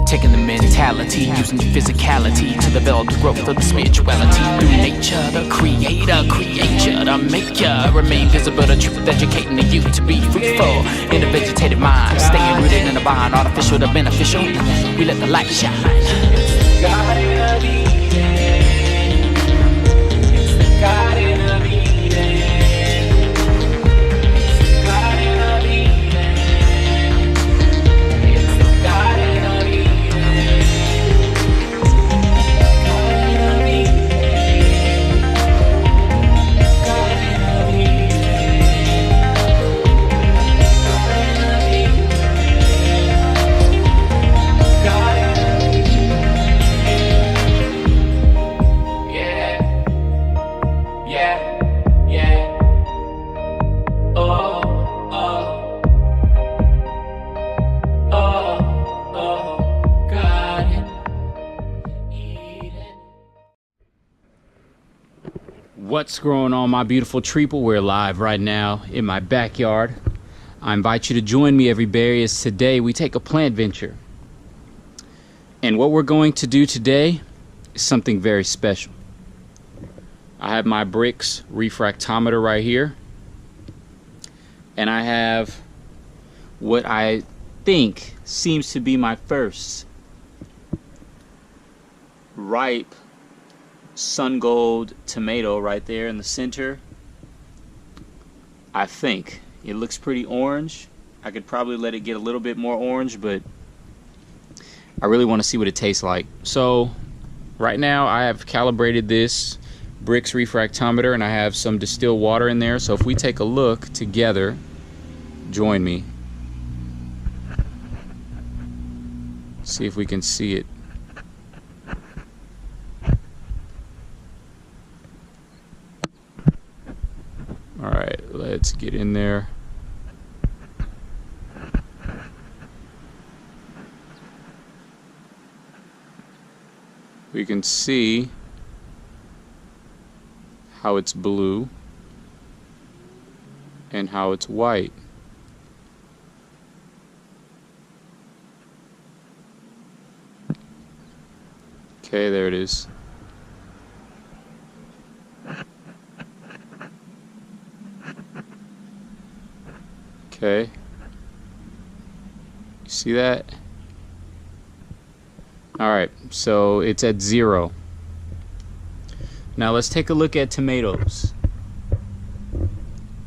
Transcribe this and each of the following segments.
taking the mentality, using your physicality to develop the growth of the spirituality through nature. The creator create you to make you remain visible. The truth educating the youth to be fruitful in a vegetative mind, staying rooted in the vine, artificial to beneficial. We let the light shine. It's the Garden of Eden. It's the Garden of Eden. What's going on, my beautiful treeple? We're live right now in my backyard. I invite you to join me, everybody, as today we take a plant venture. And what we're going to do today is something very special. I have my Brix Refractometer right here. And I have what I think seems to be my first ripe sun gold tomato right there in the center. I think it looks pretty orange. I could probably let it get a little bit more orange, but I really want to see what it tastes like. So right now I have calibrated this Brix Refractometer and I have some distilled water in there. So if we take a look together, join me. See if we can see it. All right, let's get in there. We can see how it's blue and how it's white. Okay, there it is. Okay, you see that? All right, so it's at 0. Now let's take a look at tomatoes.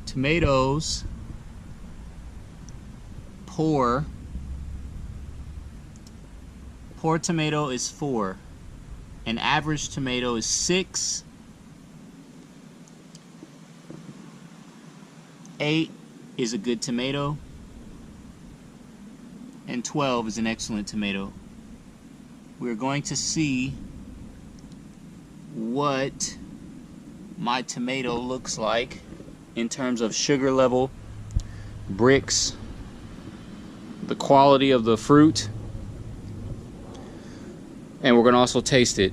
Tomatoes, poor tomato is 4. An average tomato is 6. 8 is a good tomato, and 12 is an excellent tomato. We're going to see what my tomato looks like in terms of sugar level, Brix, the quality of the fruit, and we're going to also taste it.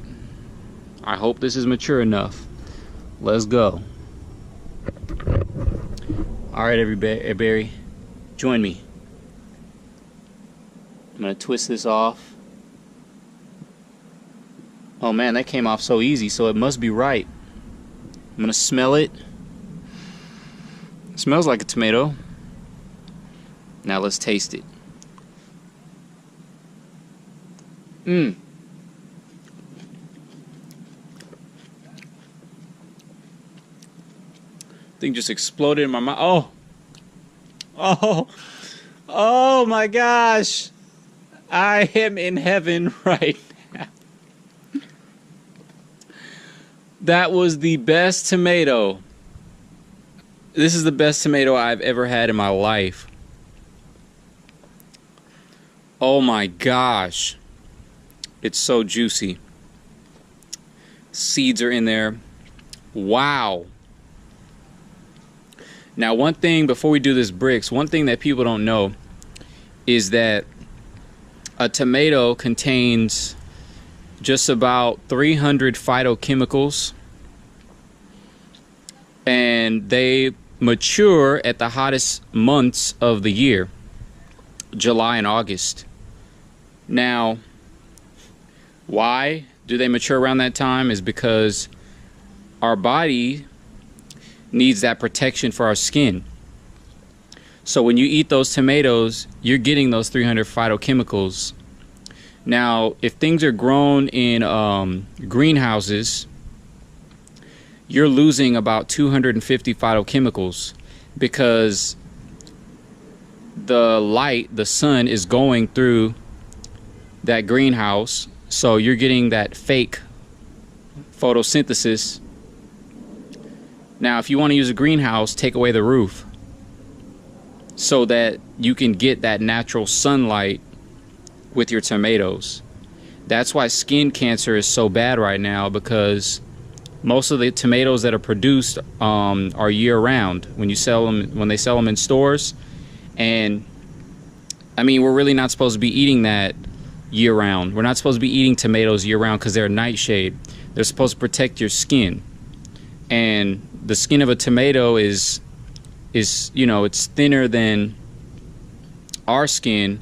I hope this is mature enough. Let's go. All right, everybody, join me. I'm gonna twist this off. Oh man, that came off so easy, so it must be right. I'm gonna smell it. It smells like a tomato. Now let's taste it. Thing just exploded in my mouth. Oh my gosh, I am in heaven right now. That was the best tomato. This is the best tomato I've ever had in my life. Oh my gosh, it's so juicy. Seeds are in there. Wow. Now, one thing before we do this Brix, one thing that people don't know is that a tomato contains just about 300 phytochemicals, and they mature at the hottest months of the year, July and August. Now, Why do they mature around that time? Is because our body needs that protection for our skin. So when you eat those tomatoes, you're getting those 300 phytochemicals. Now, if things are grown in greenhouses, you're losing about 250 phytochemicals because the light, the sun, is going through that greenhouse. So you're getting that fake photosynthesis. Now, if you want to use a greenhouse, take away the roof so that you can get that natural sunlight with your tomatoes. That's why skin cancer is so bad right now, because most of the tomatoes that are produced are year-round when they sell them in stores. And I mean, we're really not supposed to be eating that year-round. We're not supposed to be eating tomatoes year-round because they're a nightshade. They're supposed to protect your skin. And the skin of a tomato is you know, it's thinner than our skin,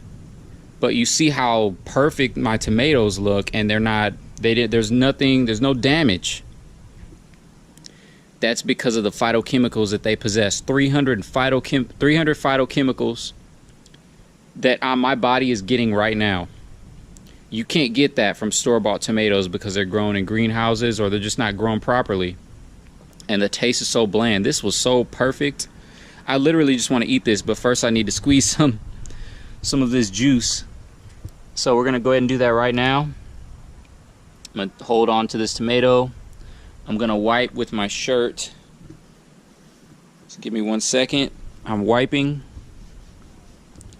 but you see how perfect my tomatoes look, and there's no damage. That's because of the phytochemicals that they possess. 300 phytochemicals that my body is getting right now. You can't get that from store-bought tomatoes because they're grown in greenhouses, or they're just not grown properly. And the taste is so bland. This was so perfect. I literally just want to eat this, but first I need to squeeze some of this juice. So we're gonna go ahead and do that right now. I'm gonna hold on to this tomato. I'm gonna wipe with my shirt. Just give me 1 second. I'm wiping.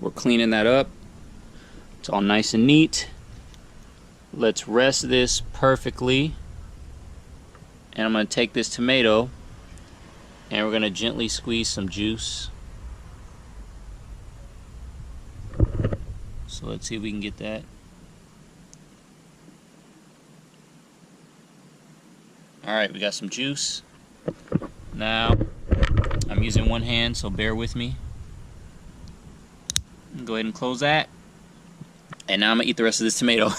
We're cleaning that up. It's all nice and neat. Let's rest this perfectly. And I'm gonna take this tomato and we're gonna gently squeeze some juice. So let's see if we can get that. Alright, we got some juice. Now, I'm using one hand, so bear with me. Go ahead and close that. And now I'm gonna eat the rest of this tomato.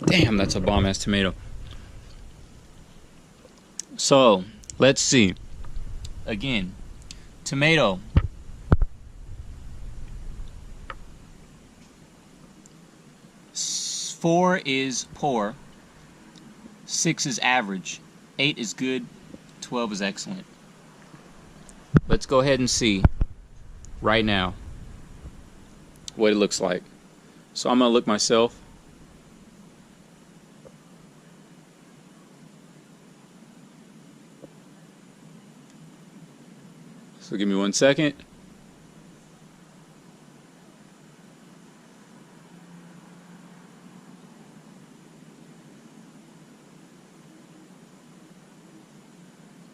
Damn, that's a bomb-ass tomato. So, let's see. Again, tomato. 4 is poor. 6 is average. 8 is good. 12 is excellent. Let's go ahead and see right now what it looks like. So I'm gonna look myself. So give me 1 second.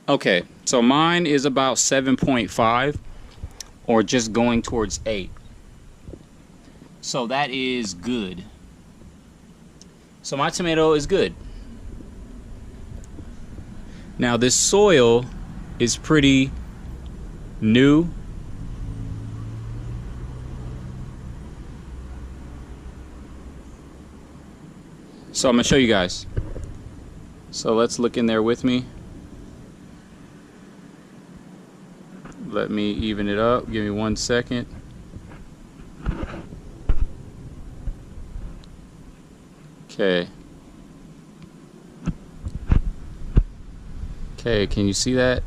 Okay, so mine is about 7.5 or just going towards 8. So that is good. So my tomato is good. Now this soil is pretty new. So I'm gonna show you guys. So let's look in there with me. Let me even it up. Give me 1 second. Okay. Okay, can you see that?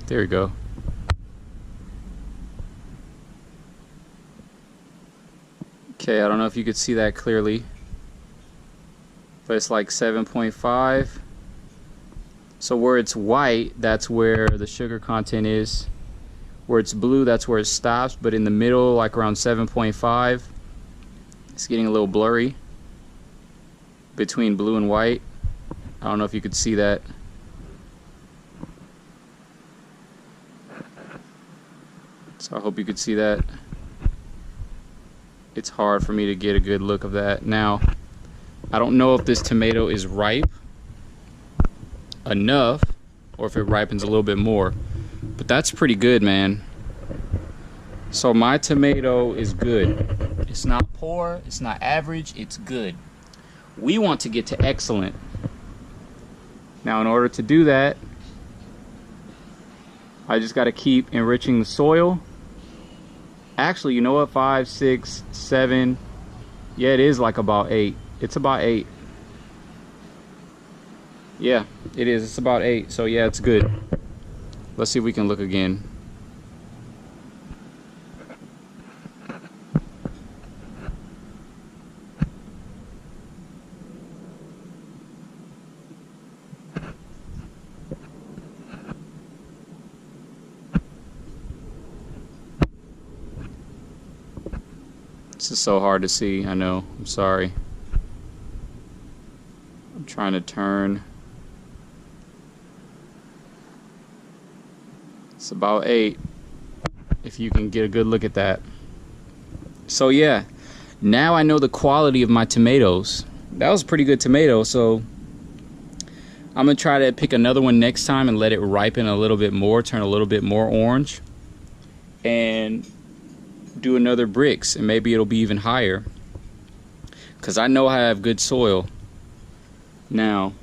There we go. Okay, I don't know if you could see that clearly, but it's like 7.5. So where it's white, that's where the sugar content is. Where it's blue, that's where it stops, but in the middle, like around 7.5, it's getting a little blurry between blue and white. I don't know if you could see that. So I hope you could see that. it's hard for me to get a good look of that. Now, I don't know if this tomato is ripe enough or if it ripens a little bit more, but that's pretty good, man. So my tomato is good. It's not poor, it's not average, it's good. We want to get to excellent. Now, in order to do that, I just got to keep enriching the soil. Actually, you know what? 5, 6, 7. Yeah, it is like about 8. It's about 8. Yeah, it is. It's about 8. So yeah, it's good. Let's see if we can look again. This is so hard to see, I know. I'm sorry. I'm trying to turn. It's about 8, if you can get a good look at that. So yeah, now I know the quality of my tomatoes. That was a pretty good tomato, so I'm gonna try to pick another one next time and let it ripen a little bit more, turn a little bit more orange, and do another Brix, and maybe it'll be even higher, because I know I have good soil. Now,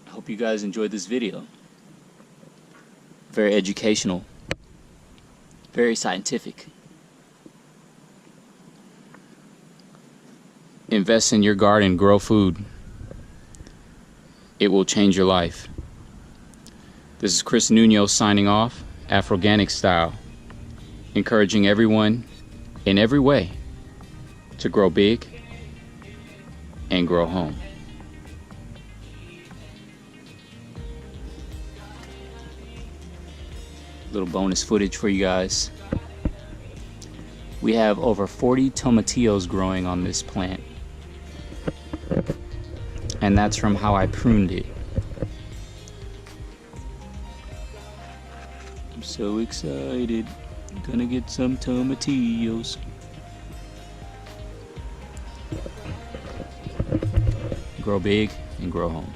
I hope you guys enjoyed this video. Very educational, very scientific. Invest in your garden, grow food. It will change your life. This is Chris Nuno signing off, Afroganic style, encouraging everyone in every way to grow big and grow home. Little bonus footage for you guys. We have over 40 tomatillos growing on this plant, and that's from how I pruned it. I'm so excited. Gonna get some tomatillos. Grow big and grow home.